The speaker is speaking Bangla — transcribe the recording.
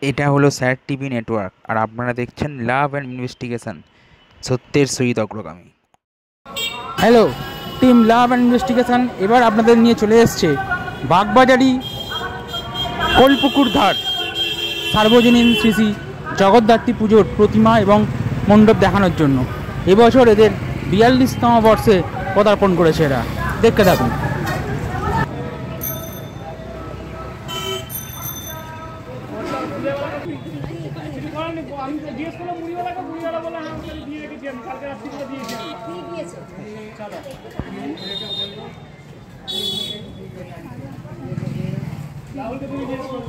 এটা হলো স্যার টিভি নেটওয়ার্ক, আর আপনারা দেখছেন লাভ অ্যান্ড ইনভেস্টিগেশন, সত্যের সহিত অগ্রগামী। Hello, team love and investigation এবার আপনাদের নিয়ে চলে এসছে বাগবাজারি কোলপুকুর ধার সার্বজনীন শ্রী শ্রী জগদ্ধাত্রী পুজোর প্রতিমা এবং মণ্ডপ দেখানোর জন্য। এবছর এদের 42তম বর্ষে পদার্পণ করেছে এরা। দেখতে থাকুন। রাহুলকে তুমি জিজ্ঞেস করো।